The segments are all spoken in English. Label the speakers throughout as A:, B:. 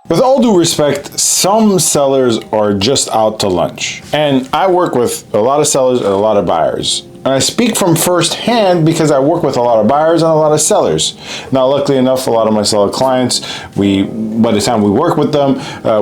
A: With all due respect, some sellers are just out to lunch. And I work with a lot of sellers and a lot of buyers. And I speak from firsthand because I work with a lot of buyers and a lot of sellers. Now, luckily enough, a lot of my seller clients, by the time we work with them,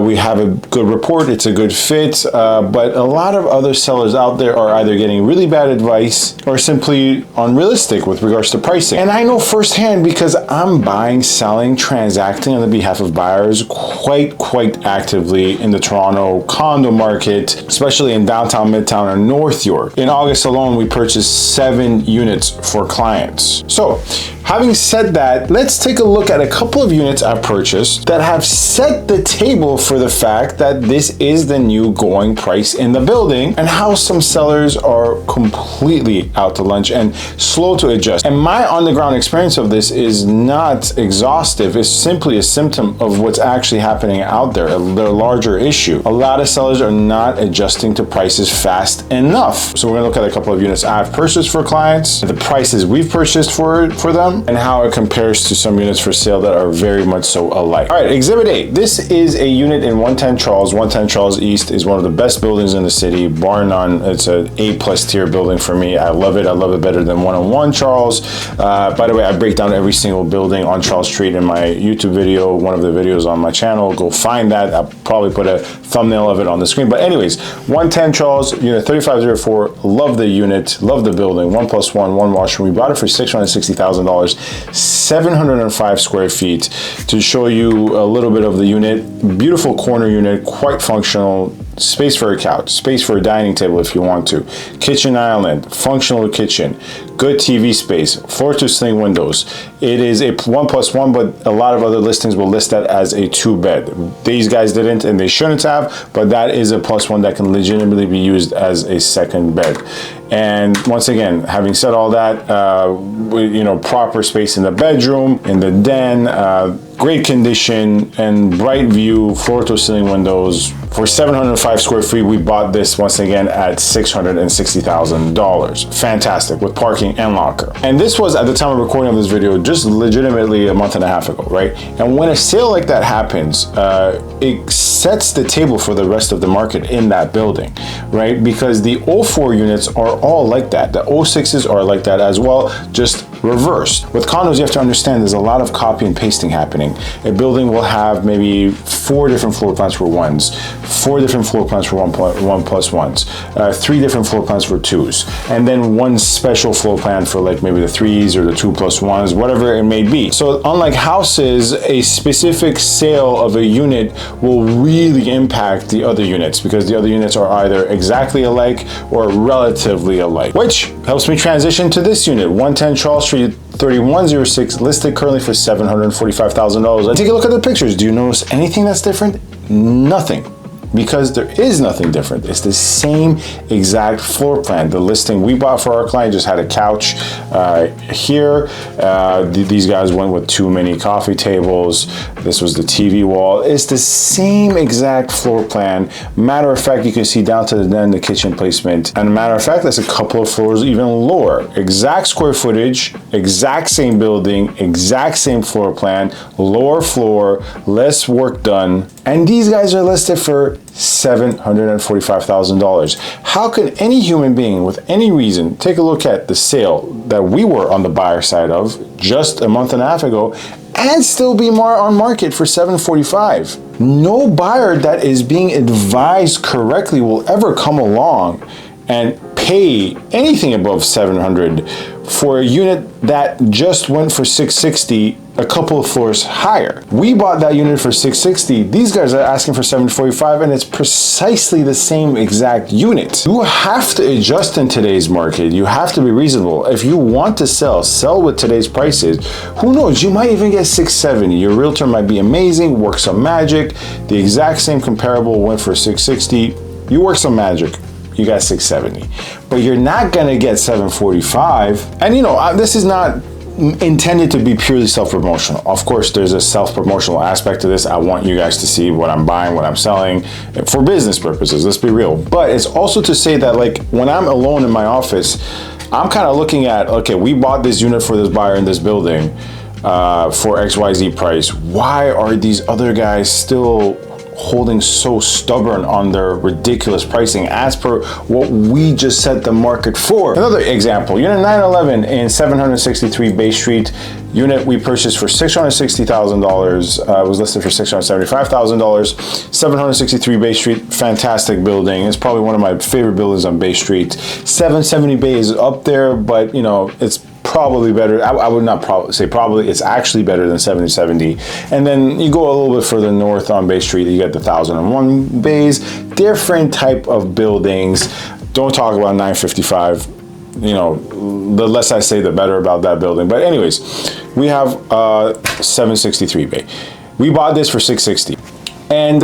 A: we have a good rapport, it's a good fit. But a lot of other sellers out there are either getting really bad advice or simply unrealistic with regards to pricing. And I know firsthand because I'm buying, selling, transacting on the behalf of buyers quite actively in the Toronto condo market, especially in downtown, midtown, and North York. In August alone, we purchased 7 units for clients. So, having said that, let's take a look at a couple of units I've purchased that have set the table for the fact that this is the new going price in the building and how some sellers are completely out to lunch and slow to adjust. And my on-the-ground experience of this is not exhaustive. It's simply a symptom of what's actually happening out there, the larger issue. A lot of sellers are not adjusting to prices fast enough. So we're gonna look at a couple of units I've purchased for clients, the prices we've purchased for them, and how it compares to some units for sale that are very much so alike. All right, Exhibit 8. This is a unit in 110 Charles. 110 Charles East is one of the best buildings in the city, bar none. It's an A+ tier building for me. I love it. I love it better than 101 Charles. By the way, I break down every single building on Charles Street in my YouTube video, one of the videos on my channel. Go find that. I'll probably put a thumbnail of it on the screen. But anyways, 110 Charles, unit 3504. Love the unit. Love the building. 1+1, 1 washroom. We bought it for $660,000, 705 square feet. To show you a little bit of the unit, beautiful corner unit, quite functional. Space for a couch, space for a dining table if you want to. Kitchen island, functional kitchen, good TV space, floor to ceiling windows. It is a 1+1, but a lot of other listings will list that as a 2-bed. These guys didn't and they shouldn't have, but that is a +1 that can legitimately be used as a second bed. And once again, having said all that, proper space in the bedroom, in the den, great condition and bright view, floor to ceiling windows. For 705 square feet, we bought this once again at $660,000. Fantastic, with parking and locker. And this was, at the time of recording of this video, just legitimately a month and a half ago, right? And when a sale like that happens, it sets the table for the rest of the market in that building, right? Because the 04 units are all like that. The 06s are like that as well, just reversed. With condos, you have to understand there's a lot of copy and pasting happening. A building will have maybe 4 different floor plans for 1s, 4 different floor plans for 1+1s, 3 different floor plans for 2s, and then 1 special floor plan for like maybe the 3s or the 2+1s, whatever it may be. So unlike houses, a specific sale of a unit will really impact the other units because the other units are either exactly alike or relatively alike, which helps me transition to this unit, 110 Charles Street, 3106, listed currently for $745,000. And take a look at the pictures. Do you notice anything that's different? Nothing. Because there is nothing different. It's the same exact floor plan. The listing we bought for our client just had a couch here. These guys went with 2 mini coffee tables. This was the TV wall. It's the same exact floor plan. Matter of fact, you can see down to the kitchen placement. And matter of fact, that's a couple of floors even lower. Exact square footage, exact same building, exact same floor plan, lower floor, less work done. And these guys are listed for $745,000. How can any human being with any reason take a look at the sale that we were on the buyer side of just a month and a half ago and still be more on market for $745,000? No buyer that is being advised correctly will ever come along and pay anything above $700 for a unit that just went for $660, a couple of floors higher. We bought that unit for $660. These guys are asking for $745, and it's precisely the same exact unit. You have to adjust in today's market. You have to be reasonable. If you want to sell with today's prices. Who knows? You might even get $670. Your realtor might be amazing, work some magic. The exact same comparable went for $660. You work some magic. You got $670, but you're not gonna get $745. And this is not intended to be purely self-promotional. Of course, there's a self-promotional aspect to this. I want you guys to see what I'm buying, what I'm selling for business purposes, let's be real. But it's also to say that like when I'm alone in my office, I'm kind of looking at, okay, we bought this unit for this buyer in this building. for XYZ price. Why are these other guys still holding so stubborn on their ridiculous pricing as per what we just set the market for? Another example, unit 911 in 763 Bay Street. Unit we purchased for $660,000. It was listed for $675,000. 763 Bay Street, fantastic building. It's probably one of my favorite buildings on Bay Street. 770 Bay is up there, but you know, it's probably better. I would not say probably, it's actually better than 7070. And then you go a little bit further north on Bay Street, you get the 1001 Bays, different type of buildings. Don't talk about 955. You know, the less I say, the better about that building. But anyways, we have 763 Bay. We bought this for $660. And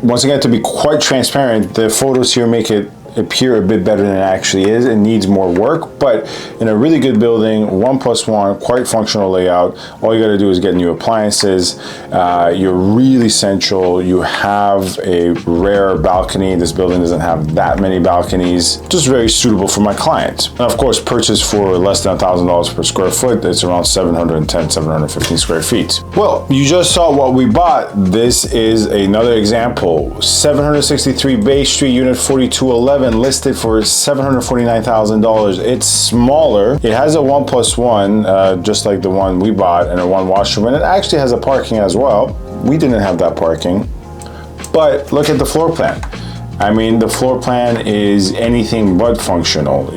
A: once again, to be quite transparent, the photos here make it appear a bit better than it actually is. It needs more work, but in a really good building, 1+1, quite functional layout. All you got to do is get new appliances. You're really central. You have a rare balcony. This building doesn't have that many balconies. Just very suitable for my clients. And of course, purchased for less than $1,000 per square foot. It's around 710, 715 square feet. Well, you just saw what we bought. This is another example. 763 Bay Street, unit 4211. Listed for $749,000. It's smaller. It has a 1+1, just like the one we bought, and a 1 washroom, and it actually has a parking as well. We didn't have that parking, but look at the floor plan. I mean, the floor plan is anything but functional.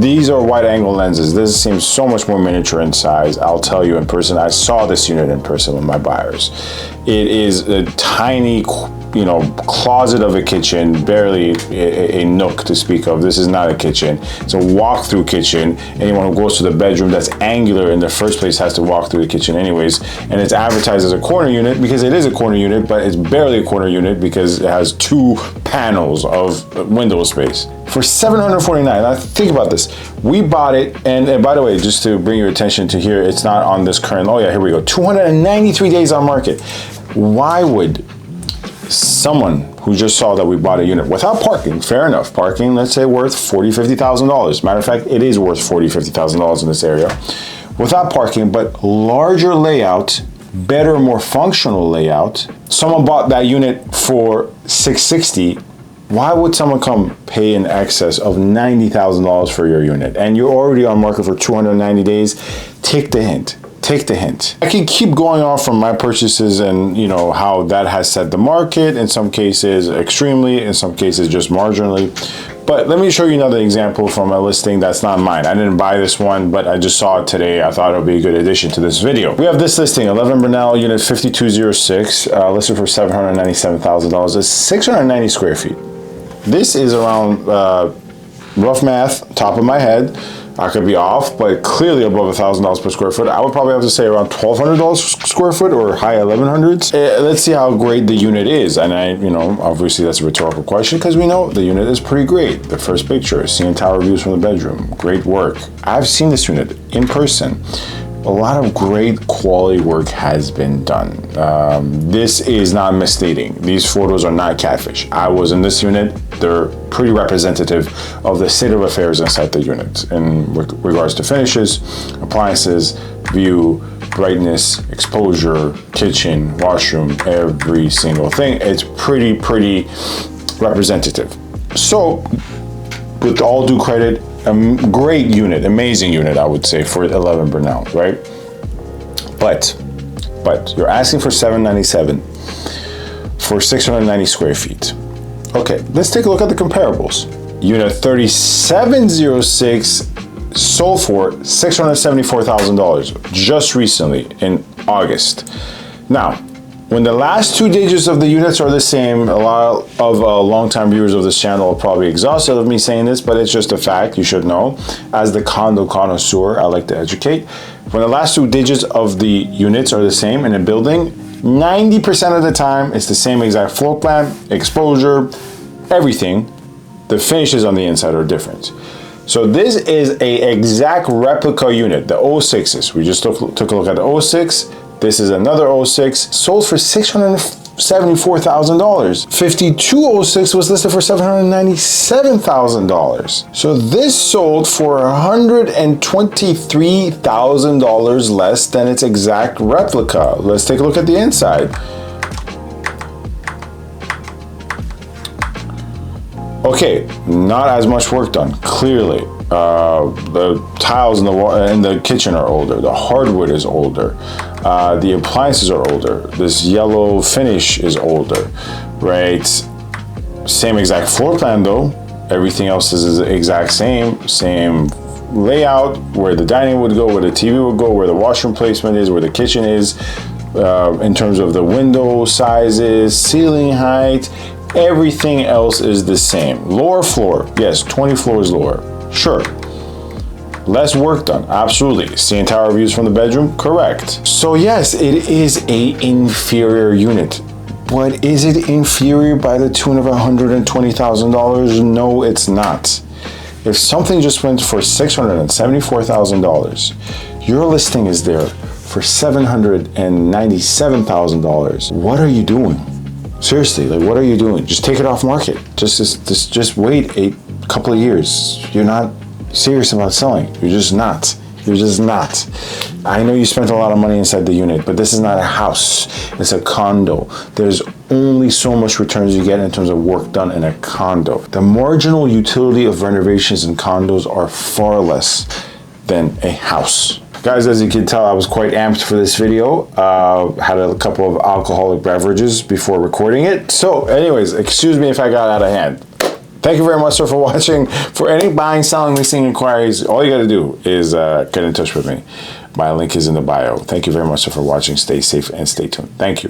A: These are wide angle lenses. This seems so much more miniature in size. I'll tell you in person, I saw this unit in person with my buyers. It is a tiny, you know, closet of a kitchen, barely a nook to speak of. This is not a kitchen. It's a walk-through kitchen. Anyone who goes to the bedroom that's angular in the first place has to walk through the kitchen anyways. And it's advertised as a corner unit because it is a corner unit, but it's barely a corner unit because it has 2 panels of window space. For $749, now think about this. We bought it, and by the way, just to bring your attention to here, it's not on this current, oh yeah, here we go. 293 days on market. Why would someone who just saw that we bought a unit without parking, fair enough, parking, let's say worth $40,000, $50,000. Matter of fact, it is worth $40,000, $50,000 in this area. Without parking, but larger layout, better, more functional layout. Someone bought that unit for $660. Why would someone come pay in excess of $90,000 for your unit? And you're already on market for 290 days. Take the hint. Take the hint. I can keep going off from my purchases and, you know, how that has set the market, in some cases extremely, in some cases just marginally. But let me show you another example from a listing that's not mine. I didn't buy this one, but I just saw it today. I thought it would be a good addition to this video. We have this listing, 11 Brunel, unit 5206, listed for $797,000. It's 690 square feet. This is around, rough math, top of my head, I could be off, but clearly above $1,000 per square foot. I would probably have to say around $1,200 per square foot or high 1100s. Let's see how great the unit is. And you know, obviously that's a rhetorical question because we know the unit is pretty great. The first picture, seeing tower views from the bedroom, great work. I've seen this unit in person. A lot of great quality work has been done. This is not misleading. These photos are not catfish. I was in this unit. They're pretty representative of the state of affairs inside the unit in regards to finishes, appliances, view, brightness, exposure, kitchen, washroom, every single thing. It's pretty representative. So, with all due credit, a great unit, amazing unit, I would say, for 11 Brunel, right? But you're asking for $797 for 690 square feet. Okay, let's take a look at the comparables. Unit 3706 sold for $674,000 just recently in August. Now, when the last 2 digits of the units are the same, a lot of longtime viewers of this channel are probably exhausted of me saying this, but it's just a fact, you should know. As the condo connoisseur, I like to educate. When the last 2 digits of the units are the same in a building, 90% of the time, it's the same exact floor plan, exposure, everything. The finishes on the inside are different. So this is a exact replica unit, the 06s. We just took a look at the 06. This is another 06, sold for $650,000. $74,000. 5206 was listed for $797,000. So this sold for $123,000 less than its exact replica. Let's take a look at the inside. Okay, not as much work done, clearly. The tiles in the kitchen are older. The hardwood is older. The appliances are older. This yellow finish is older, right? Same exact floor plan though. Everything else is the exact same layout, where the dining would go, where the TV would go, where the washroom placement is, where the kitchen is, in terms of the window sizes, ceiling height. Everything else is the same. Lower floor, yes, 20 floors lower. Sure. Less work done, absolutely. Seeing tower views from the bedroom, correct. So yes, it is a inferior unit. But is it inferior by the tune of $120,000? No, it's not. If something just went for $674,000, your listing is there for $797,000. What are you doing? Seriously, like, what are you doing? Just take it off market. Just wait a couple of years. You're not serious about selling. You're just not. You're just not. I know you spent a lot of money inside the unit, but this is not a house. It's a condo. There's only so much returns you get in terms of work done in a condo. The marginal utility of renovations in condos are far less than a house. Guys, as you can tell, I was quite amped for this video. Had a couple of alcoholic beverages before recording it. So anyways, excuse me if I got out of hand. Thank you very much, sir, for watching. For any buying, selling, leasing inquiries, all you got to do is get in touch with me. My link is in the bio. Thank you very much, sir, for watching. Stay safe and stay tuned. Thank you.